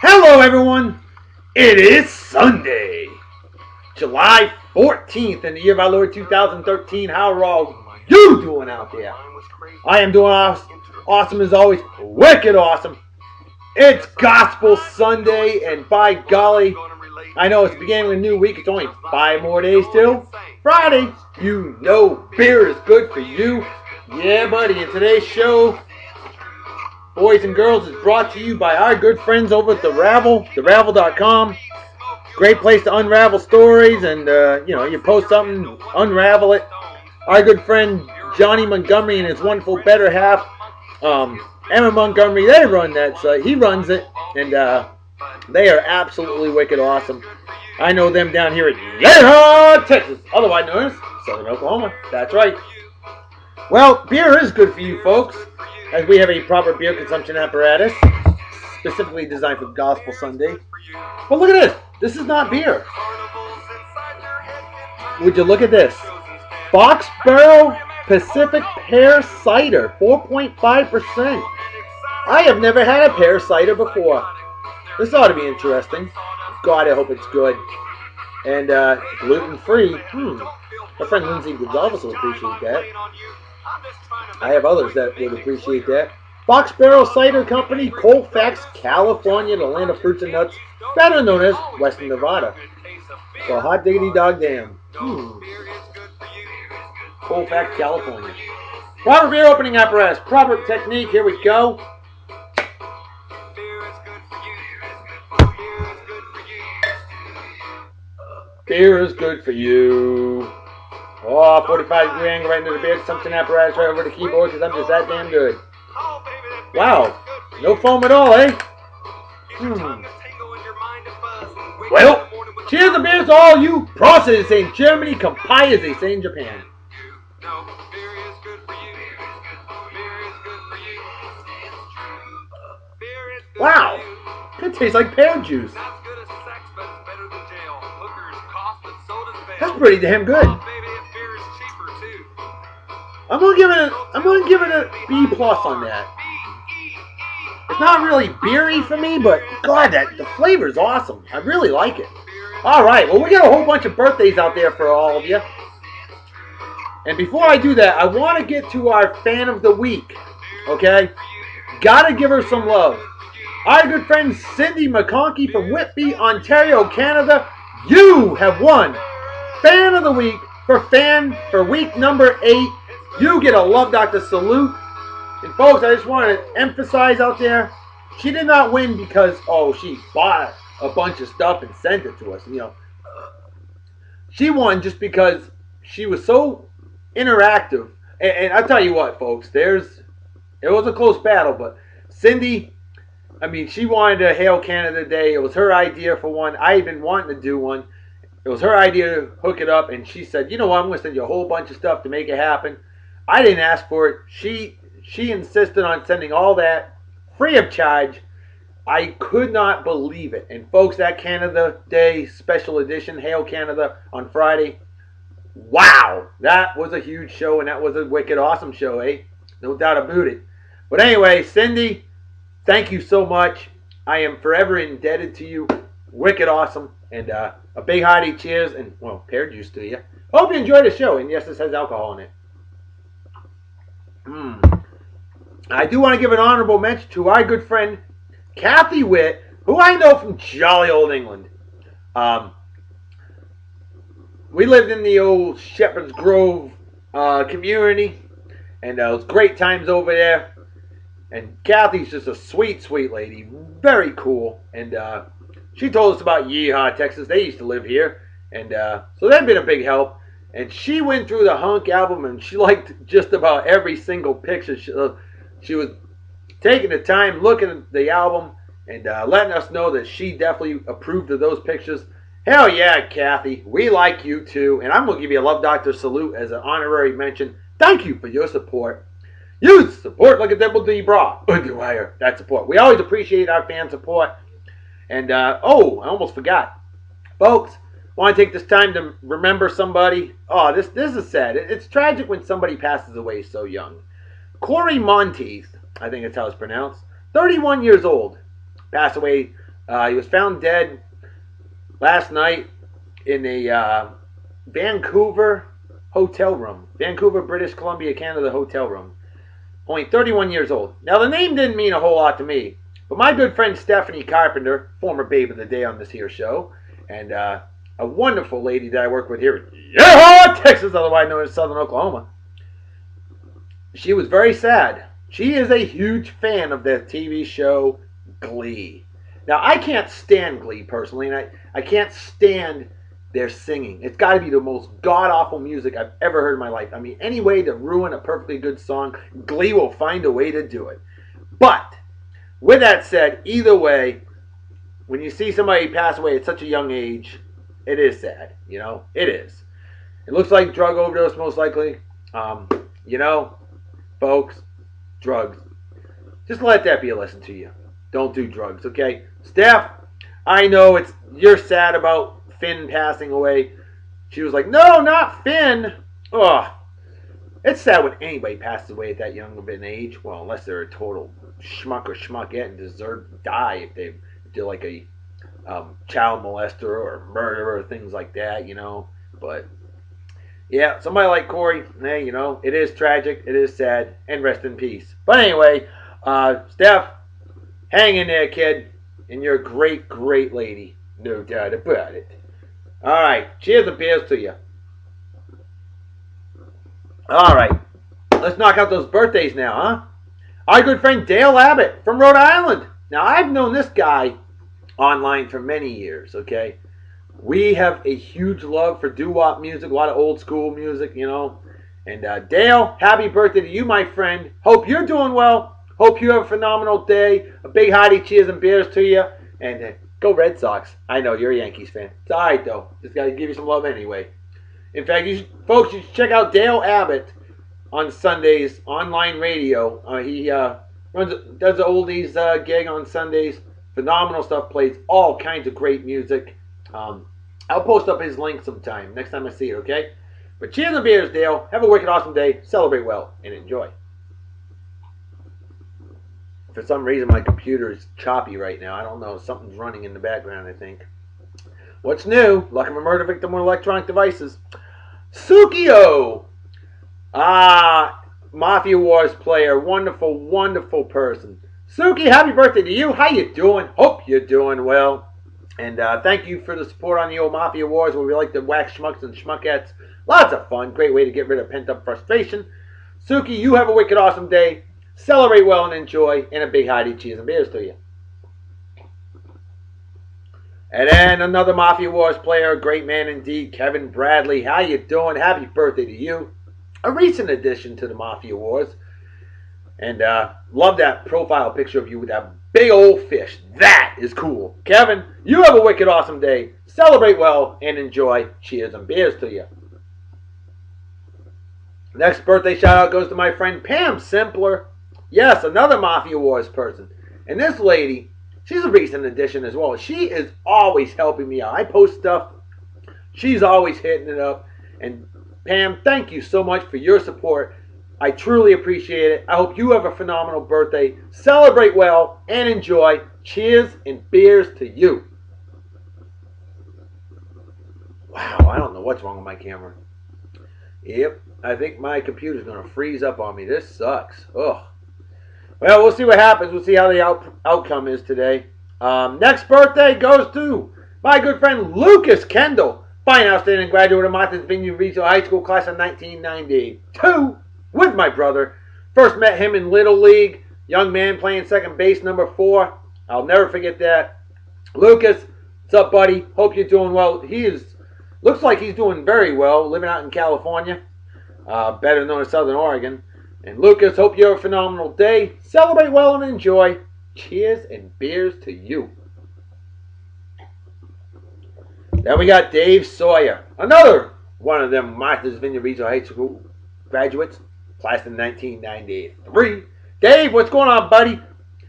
Hello, everyone. It is Sunday, July 14th in the year of our Lord 2013. How are all you doing out there? I am doing awesome as always. Wicked awesome. It's Gospel Sunday, and by golly, I know it's the beginning of a new week. It's only 5 more days till Friday. You know beer is good for you. Yeah, buddy. In today's show, boys and girls, is brought to you by our good friends over at The Ravel, theravel.com. Great place to unravel stories, and you post something, unravel it. Our good friend Johnny Montgomery and his wonderful better half, Emma Montgomery, they run that site. He runs it, and they are absolutely wicked awesome. I know them down here in Yeehaw, Texas, otherwise known as Southern Oklahoma. That's right. Well, beer is good for you folks, as we have a proper beer consumption apparatus, specifically designed for Gospel Sunday. But look at this. This is not beer. Would you look at this? Box Barrel Pacific Pear Cider, 4.5%. I have never had a pear cider before. This ought to be interesting. God, I hope it's good. And gluten-free. My friend Lindsay Gonzalez will appreciate that. I have others that would appreciate that. Box Barrel Cider Company, Colfax, California, the land of fruits and nuts, better known as Western Nevada. So hot diggity dog damn. Colfax, California. Proper beer opening apparatus, proper technique. Here we go. Beer is good for you. Oh, 45 grand right into the beer consumption apparatus right over the keyboard because I'm just that damn good. Wow. No foam at all, eh? Well, cheers to beers to all you processors in Germany, Kampai as they say in Japan. Wow. It tastes like pear juice. That's pretty damn good. I'm gonna give it a B plus on that. It's not really beery for me, but God, the flavor is awesome. I really like it. All right, well, we got a whole bunch of birthdays out there for all of you. And before I do that, I want to get to our fan of the week. Okay, gotta give her some love. Our good friend Cindy McConkey from Whitby, Ontario, Canada. You have won fan of the week for week number 8. You get a Love Doctor salute. And folks, I just want to emphasize out there, she did not win because, she bought a bunch of stuff and sent it to us. She won just because she was so interactive. And I'll tell you what, folks, it was a close battle, but Cindy, she wanted to hail Canada Day. It was her idea for one. I had been wanting to do one. It was her idea to hook it up, and she said, you know what, I'm going to send you a whole bunch of stuff to make it happen. I didn't ask for it. She insisted on sending all that free of charge. I could not believe it. And folks, that Canada Day special edition, Hail Canada, on Friday, wow, that was a huge show, and that was a wicked awesome show, eh? No doubt about it. But anyway, Cindy, thank you so much. I am forever indebted to you. Wicked awesome. And a big hearty cheers and, pear juice to you. Hope you enjoyed the show. And yes, this has alcohol in it. I do want to give an honorable mention to our good friend Cathy Witt, who I know from jolly old England. We lived in the old Shepherd's Grove community, and it was great times over there. And Cathy's just a sweet, sweet lady, very cool. And she told us about Yeehaw, Texas. They used to live here, and so they've been a big help. And she went through the Hunk album, and she liked just about every single picture. She was taking the time looking at the album and letting us know that she definitely approved of those pictures. Hell yeah, Cathy. We like you too. And I'm going to give you a Love Doctor salute as an honorary mention. Thank you for your support. You support like a double D bra. Underwire. That support. We always appreciate our fan support. And, I almost forgot. Folks, want to take this time to remember somebody. This is sad. It's tragic when somebody passes away so young. Corey Monteith, I think that's how it's pronounced, 31 years old, passed away He was found dead last night in a Vancouver hotel room. Vancouver, British Columbia, Canada hotel room. Only 31 years old. Now, the name didn't mean a whole lot to me, but my good friend Stephanie Carpenter, former babe of the day on this here show, and a wonderful lady that I work with here in Texas, otherwise known as Southern Oklahoma, she was very sad. She is a huge fan of the TV show Glee. Now, I can't stand Glee personally, and I can't stand their singing. It's got to be the most god-awful music I've ever heard in my life. I mean, any way to ruin a perfectly good song, Glee will find a way to do it. But, with that said, either way, when you see somebody pass away at such a young age, it is sad. You know, it is. It looks like drug overdose, most likely. You know, folks, drugs. Just let that be a lesson to you. Don't do drugs, okay? Steph, I know you're sad about Finn passing away. She was like, no, not Finn. Oh, it's sad when anybody passes away at that young of an age. Well, unless they're a total schmuck or schmuckette and deserve to die if they're like a child molester or murderer or things like that, you know. But yeah, somebody like Corey, hey, you know, it is tragic, it is sad, and rest in peace. But anyway, Steph, hang in there, kid, and you're a great, great lady, no doubt about it. All right, cheers and beers to you. All right, let's knock out those birthdays now, huh? Our good friend Dale Abbott from Rhode Island. Now, I've known this guy online for many years, okay? We have a huge love for doo-wop music, a lot of old school music, you know. And Dale, happy birthday to you, my friend. Hope you're doing well. Hope you have a phenomenal day. A big hearty cheers and beers to you. And go Red Sox. I know, you're a Yankees fan. It's all right, though. Just got to give you some love anyway. In fact, folks, you should check out Dale Abbott on Sundays, online radio. He does the oldies gig on Sundays. Phenomenal stuff, plays all kinds of great music. I'll post up his link sometime, next time I see it, okay? But cheers and beers, Dale. Have a wicked awesome day. Celebrate well and enjoy. For some reason, my computer is choppy right now. I don't know. Something's running in the background, I think. What's new? Luck of a murder victim with electronic devices. Sookie! Mafia Wars player. Wonderful, wonderful person. Sookie, happy birthday to you. How you doing? Hope you're doing well. And thank you for the support on the old Mafia Wars where we like to wax schmucks and schmuckettes. Lots of fun. Great way to get rid of pent-up frustration. Sookie, you have a wicked awesome day. Celebrate well and enjoy. And a big hearty cheers and beers to you. And then another Mafia Wars player, a great man indeed, Kevin Bradley. How you doing? Happy birthday to you. A recent addition to the Mafia Wars. And love that profile picture of you with that big old fish. That is cool. Kevin, you have a wicked awesome day. Celebrate well and enjoy. Cheers and beers to you. Next birthday shout out goes to my friend Pam Simpler. Yes, another Mafia Wars person. And this lady, she's a recent addition as well. She is always helping me out. I post stuff. She's always hitting it up. And Pam, thank you so much for your support. I truly appreciate it. I hope you have a phenomenal birthday. Celebrate well and enjoy. Cheers and beers to you. Wow, I don't know what's wrong with my camera. Yep, I think my computer's going to freeze up on me. This sucks. Ugh. Well, we'll see what happens. We'll see how the outcome is today. Next birthday goes to my good friend Lukas Kendall. Fine, outstanding graduate of Martha's Vineyard Regional High School class of 1992. With my brother. First met him in Little League. Young man playing second base, number 4. I'll never forget that. Lukas, what's up, buddy? Hope you're doing well. Looks like he's doing very well, living out in California. Better known as Southern Oregon. And Lukas, hope you have a phenomenal day. Celebrate well and enjoy. Cheers and beers to you. Then we got Dave Sawyer. Another one of them Martha's Vineyard Regional High School graduates. Class in 1993. Dave, what's going on, buddy?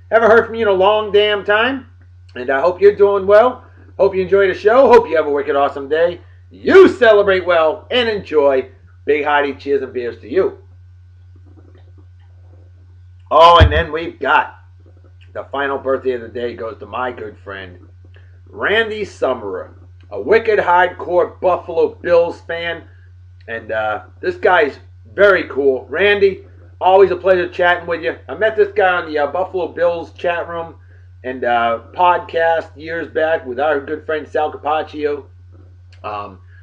Haven't heard from you in a long damn time. And I hope you're doing well. Hope you enjoy the show. Hope you have a wicked awesome day. You celebrate well and enjoy. Big hearty cheers and beers to you. Oh, and then we've got the final birthday of the day goes to my good friend Randy Summerer, a wicked hardcore Buffalo Bills fan. And this guy's very cool. Randy, always a pleasure chatting with you. I met this guy on the Buffalo Bills chat room and podcast years back with our good friend Sal Capaccio.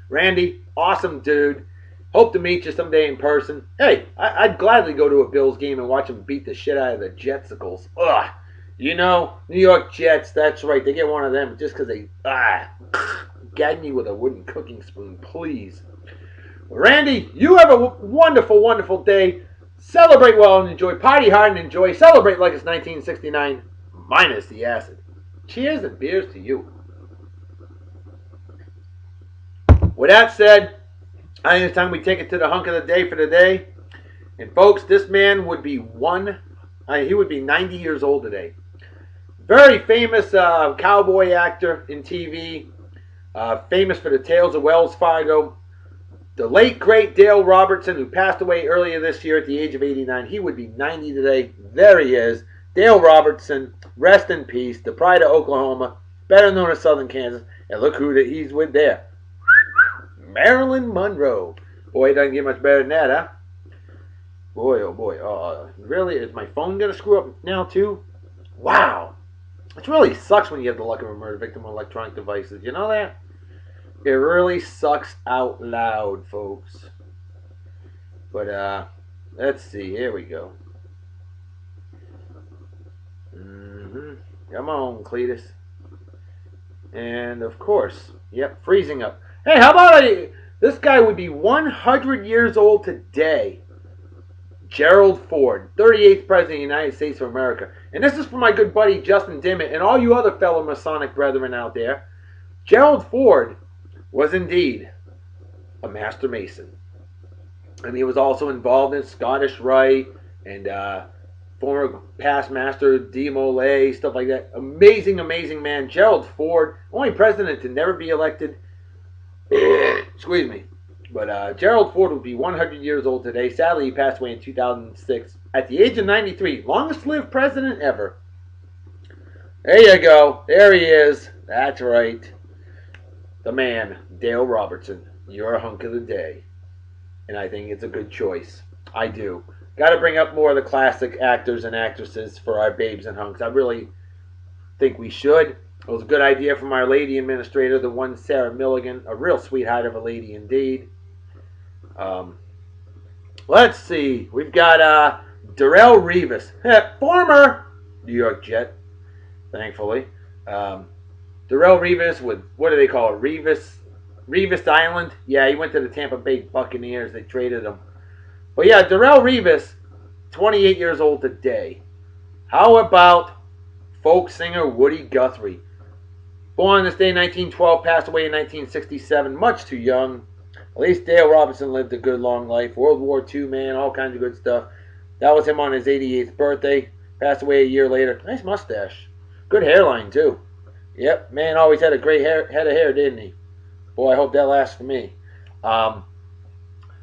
Randy, awesome dude. Hope to meet you someday in person. Hey, I'd gladly go to a Bills game and watch them beat the shit out of the Jetsicles. Ugh. You know, New York Jets, that's right. They get one of them just because they gag me with a wooden cooking spoon, please. Randy, you have a wonderful, wonderful day. Celebrate well and enjoy. Party hard and enjoy. Celebrate like it's 1969, minus the acid. Cheers and beers to you. With that said, I think it's time we take it to the hunk of the day for today. And folks, this man would be he would be 90 years old today. Very famous cowboy actor in TV. Famous for the Tales of Wells Fargo. The late, great Dale Robertson, who passed away earlier this year at the age of 89. He would be 90 today. There he is. Dale Robertson, rest in peace. The pride of Oklahoma, better known as Southern Kansas. And look who he's with there. Marilyn Monroe. Boy, it doesn't get much better than that, huh? Boy, oh boy. Really? Is my phone going to screw up now, too? Wow. It really sucks when you have the luck of a murder victim with electronic devices. You know that? It really sucks out loud, folks. But, let's see. Here we go. Come on, Cletus. And, of course, yep, freezing up. Hey, how about this guy would be 100 years old today. Gerald Ford, 38th President of the United States of America. And this is for my good buddy Justin Dimmitt and all you other fellow Masonic brethren out there. Gerald Ford was indeed a Master Mason. And he was also involved in Scottish Rite and former past Master de Molay, stuff like that. Amazing, amazing man. Gerald Ford, only president to never be elected. Excuse me. But Gerald Ford would be 100 years old today. Sadly, he passed away in 2006 at the age of 93. Longest lived president ever. There you go. There he is. That's right. The man, Dale Robertson. You're a hunk of the day. And I think it's a good choice. I do. Got to bring up more of the classic actors and actresses for our babes and hunks. I really think we should. It was a good idea from our lady administrator, the one Sarah Milligan. A real sweetheart of a lady indeed. Let's see. We've got Darrelle Revis, former New York Jet, thankfully. Darrelle Revis with, what do they call it? Revis Island? Yeah, he went to the Tampa Bay Buccaneers. They traded him. But yeah, Darrelle Revis, 28 years old today. How about folk singer Woody Guthrie? Born on this day in 1912, passed away in 1967, much too young. At least Dale Robertson lived a good long life. World War II, man, all kinds of good stuff. That was him on his 88th birthday. Passed away a year later. Nice mustache. Good hairline, too. Yep, man always had a great head of hair, didn't he? Boy, I hope that lasts for me. The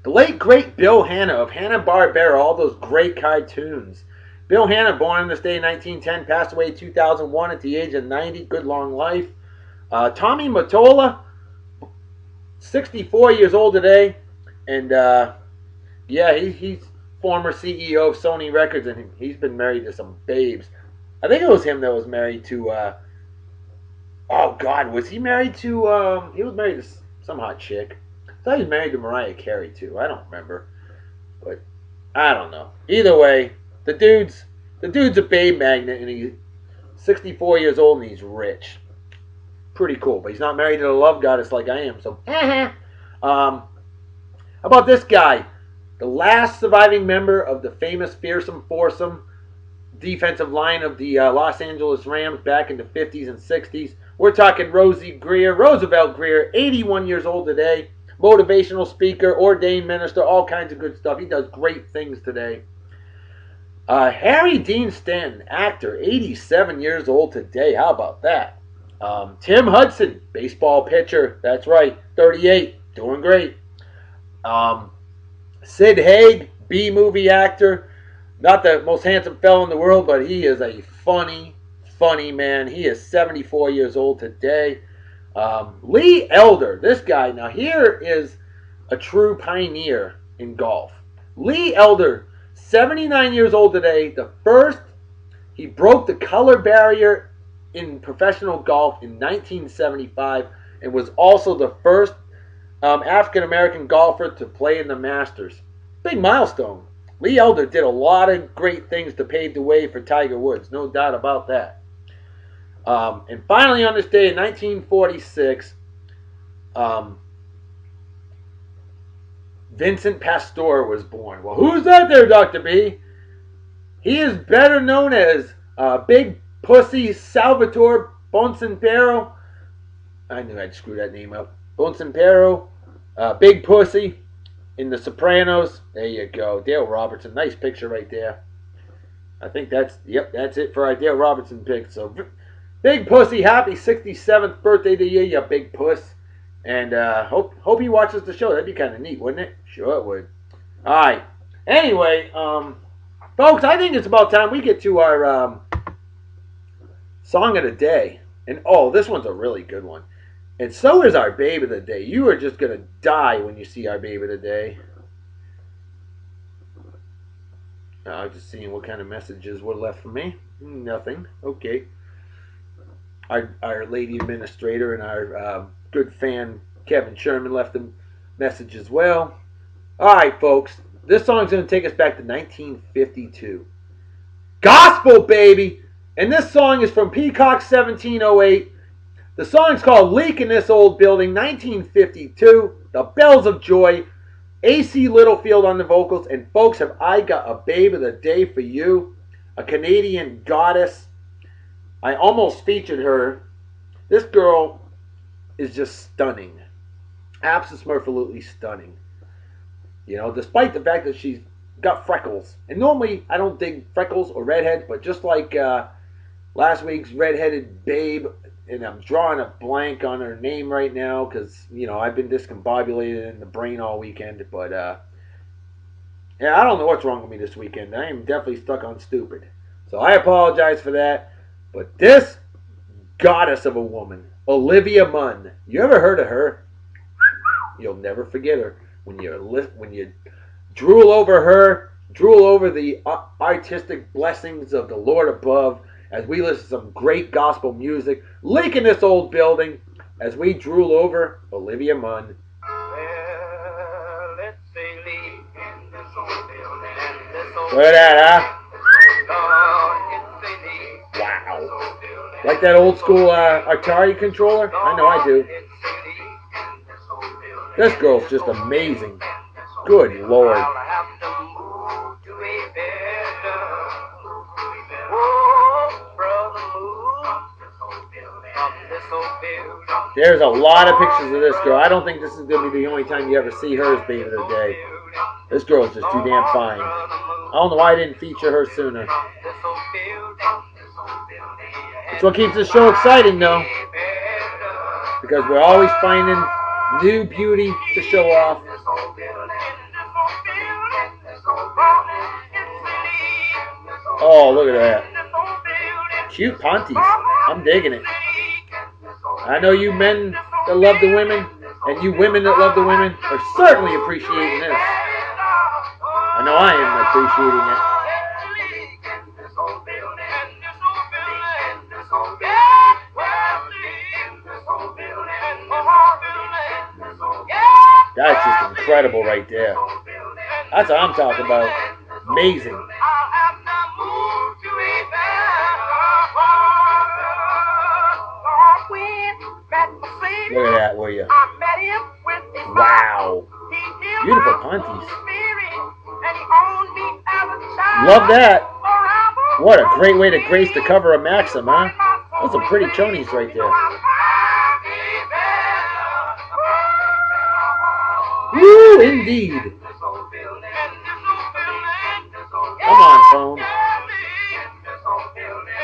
late, great Bill Hanna of Hanna-Barbera, all those great cartoons. Bill Hanna, born on this day in 1910, passed away in 2001 at the age of 90. Good long life. Tommy Mottola, 64 years old today, and yeah, he's former CEO of Sony Records, and he's been married to some babes. I think it was him that was married to, oh God, was he married to, he was married to some hot chick. I thought he was married to Mariah Carey too. I don't remember, but I don't know. Either way, the dude's a babe magnet, and he's 64 years old, and he's rich. Pretty cool, but he's not married to the love goddess like I am. So, how about this guy? The last surviving member of the famous fearsome foursome defensive line of the Los Angeles Rams back in the 50s and 60s. We're talking Roosevelt Greer, 81 years old today. Motivational speaker, ordained minister, all kinds of good stuff. He does great things today. Harry Dean Stanton, actor, 87 years old today. How about that? Tim Hudson, baseball pitcher. That's right, 38, doing great. Sid Haig, B-movie actor. Not the most handsome fellow in the world, but he is a funny, funny, man. He is 74 years old today. Lee Elder, this guy. Now, here is a true pioneer in golf. Lee Elder, 79 years old today. He broke the color barrier in professional golf in 1975 and was also the first African-American golfer to play in the Masters. Big milestone. Lee Elder did a lot of great things to pave the way for Tiger Woods, no doubt about that. And finally on this day in 1946, Vincent Pastore was born. Well, who's that there, Dr. B? He is better known as Big Pussy Salvatore Bonsimpero. I knew I'd screw that name up. Bonsimpero, Big Pussy in The Sopranos. There you go. Dale Robertson. Nice picture right there. I think that's it for our Dale Robertson pick. So, Big Pussy, happy 67th birthday to you, you big puss. And hope he watches the show. That'd be kind of neat, wouldn't it? Sure it would. All right. Anyway, folks, I think it's about time we get to our song of the day. And, oh, this one's a really good one. And so is our babe of the day. You are just going to die when you see our babe of the day. I'm just seeing what kind of messages were left for me. Nothing. Okay. Our lady administrator and our good fan Kevin Sherman left a message as well. All right, folks. This song's going to take us back to 1952. Gospel, baby! And this song is from Peacock 1708. The song's called Leak in This Old Building, 1952. The Bells of Joy. A.C. Littlefield on the vocals. And folks, have I got a babe of the day for you. A Canadian goddess. I almost featured her. This girl is just stunning. Absolutely stunning. You know, despite the fact that she's got freckles. And normally, I don't dig freckles or redheads, but just like last week's redheaded babe, and I'm drawing a blank on her name right now because, you know, I've been discombobulated in the brain all weekend. But, yeah, I don't know what's wrong with me this weekend. I am definitely stuck on stupid. So I apologize for that. But this goddess of a woman, Olivia Munn, you ever heard of her? You'll never forget her. When you drool over her, drool over the artistic blessings of the Lord above, as we listen to some great gospel music, Leak in This Old Building, as we drool over Olivia Munn. Well, let's say leak in this old building, Look at that, huh? Wow. Like that old school Atari controller? I know I do. This girl's just amazing. Good Lord. There's a lot of pictures of this girl. I don't think this is going to be the only time you ever see her as babe of the day. This girl's just too damn fine. I don't know why I didn't feature her sooner. That's what keeps this show exciting, though. Because we're always finding new beauty to show off. Oh, look at that. Cute panties. I'm digging it. I know you men that love the women, and you women that love the women are certainly appreciating this. I know I am appreciating it. That's just incredible right there. That's what I'm talking about. Amazing. Look at that, will you? Wow. Beautiful panties. Love that. What a great way to grace the cover of Maxim, huh? Those are pretty chonies right there. Woo, indeed. Come on, phone.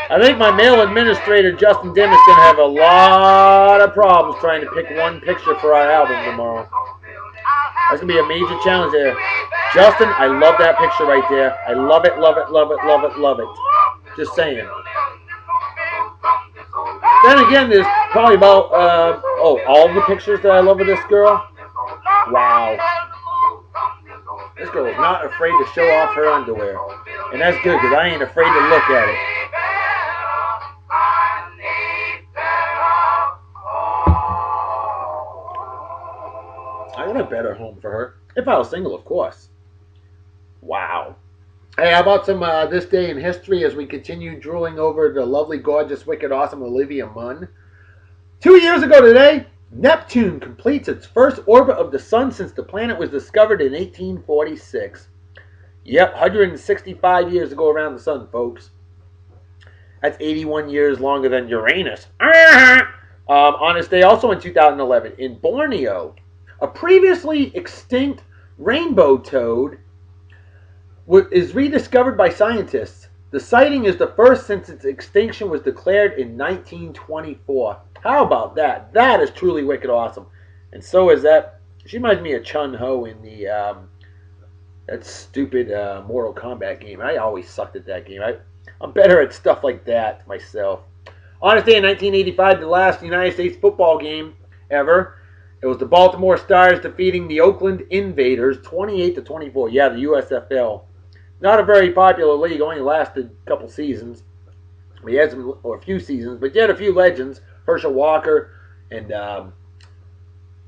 I think my male administrator, Justin Dim, is going to have a lot of problems trying to pick one picture for our album tomorrow. That's going to be a major challenge there. Justin, I love that picture right there. I love it, love it, love it, love it, love it. Just saying. Then again, there's probably about, all the pictures that I love of this girl. Wow. This girl is not afraid to show off her underwear. And that's good, because I ain't afraid to look at it. I got a better home for her. If I was single, of course. Wow. Hey, how about some this day in history as we continue drooling over the lovely, gorgeous, wicked, awesome Olivia Munn? 2 years ago today, Neptune completes its first orbit of the sun since the planet was discovered in 1846. Yep, 165 years to go around the sun, folks. That's 81 years longer than Uranus. On this day, also in 2011, in Borneo, a previously extinct rainbow toad is rediscovered by scientists. The sighting is the first since its extinction was declared in 1924. How about that? That is truly wicked awesome. And so is that. She reminds me of Chun Ho in the that stupid Mortal Kombat game. I always sucked at that game. I'm better at stuff like that myself. On this day in 1985, the last United States football game ever. It was the Baltimore Stars defeating the Oakland Invaders 28-24. Yeah, the USFL. Not a very popular league. Only lasted a couple seasons. We had a few seasons, but you had a few legends. Herschel Walker and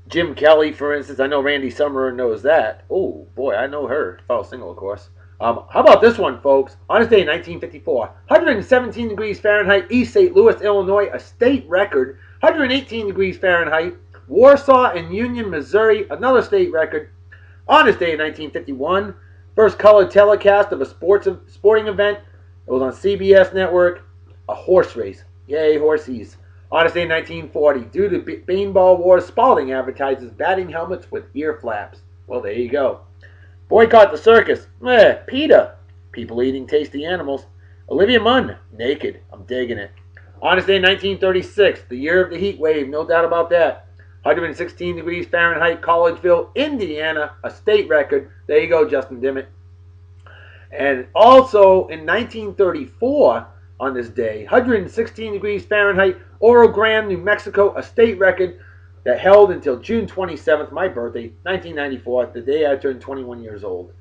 Jim Kelly, for instance. I know Randy Summerer knows that. Oh, boy, I know her. If I was single, of course. How about this one, folks? On this day in 1954, 117 degrees Fahrenheit, East St. Louis, Illinois, a state record. 118 degrees Fahrenheit, Warsaw and Union, Missouri, another state record. On this day in 1951, first color telecast of a sporting event. It was on CBS Network, a horse race. Yay, horsies. On this day in 1940, due to Beanball Wars, Spalding advertises batting helmets with ear flaps. Well, there you go. Boycott the circus. PETA. People eating tasty animals. Olivia Munn. Naked. I'm digging it. On this day in 1936, the year of the heat wave, no doubt about that. 116 degrees Fahrenheit, Collegeville, Indiana, a state record. There you go, Justin Dimmitt. And also in 1934, on this day, 116 degrees Fahrenheit, Oro Grande, New Mexico, a state record that held until June 27th, my birthday, 1994, the day I turned 21 years old.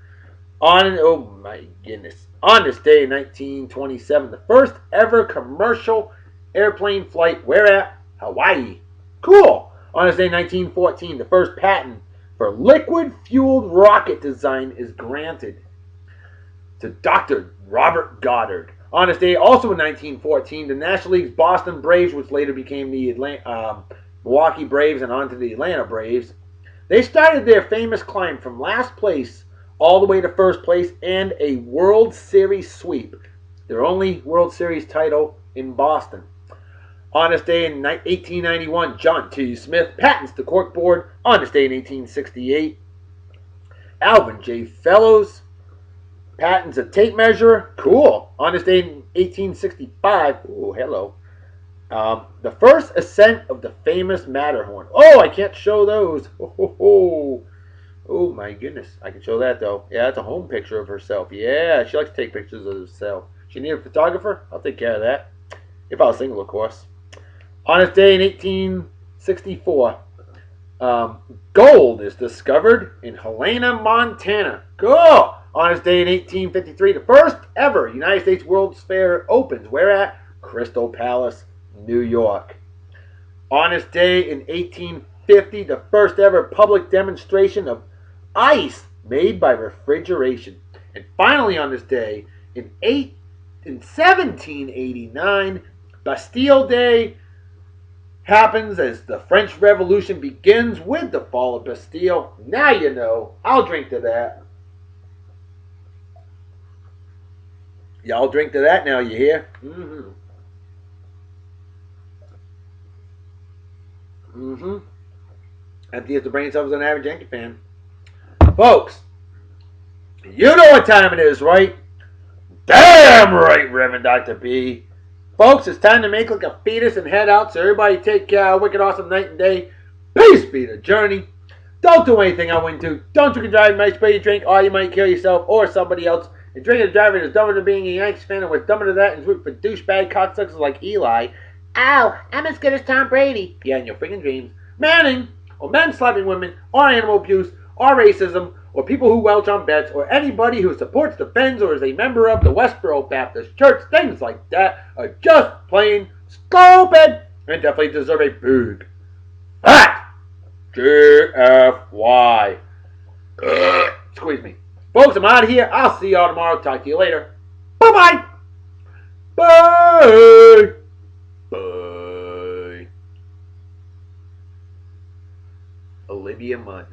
Oh my goodness. On this day in 1927, the first ever commercial airplane flight, where at? Hawaii. Cool. On this day in 1914, the first patent for liquid-fueled rocket design is granted to Dr. Robert Goddard. On this day, also in 1914, the National League's Boston Braves, which later became the Milwaukee Braves and on to the Atlanta Braves, they started their famous climb from last place all the way to first place and a World Series sweep. Their only World Series title in Boston. On this day in 1891, John T. Smith patents the corkboard. On this day in 1868, Alvin J. Fellows patents a tape measure. Cool. On this day in 1865, oh, hello. The first ascent of the famous Matterhorn. Oh, I can't show those. Oh my goodness. I can show that though. Yeah, that's a home picture of herself. Yeah, she likes to take pictures of herself. She need a photographer? I'll take care of that. If I was single, of course. On this day in 1864, gold is discovered in Helena, Montana. Cool. On this day in 1853, the first ever United States World's Fair opens. Where at? Crystal Palace, New York. On this day in 1850, the first ever public demonstration of ice made by refrigeration. And finally on this day, in 1789, Bastille Day happens as the French Revolution begins with the fall of Bastille. Now you know. I'll drink to that. Y'all drink to that now, you hear? Empty as the brain cells of an average Yankee fan. Folks, you know what time it is, right? Damn right, Reverend Dr. B. Folks, it's time to make like a fetus and head out, so everybody take care. Wicked awesome night and day. Peace be the journey. Don't do anything I wouldn't do. Don't drink and drive. You might spray your drink, or you might kill yourself or somebody else. And drinking and driving is dumber than being a Yankees fan, and what's dumber than that is root for douchebag cocksuckers like Eli. Ow, I'm as good as Tom Brady. Yeah, in your freaking dreams. Manning, or men slapping women, or animal abuse, or racism, or people who welch on bets, or anybody who supports, defends, or is a member of the Westboro Baptist Church, things like that are just plain stupid and definitely deserve a big fat GFY. Squeeze me. Folks, I'm out of here. I'll see y'all tomorrow. Talk to you later. Bye-bye. Bye. Bye. Olivia Munn.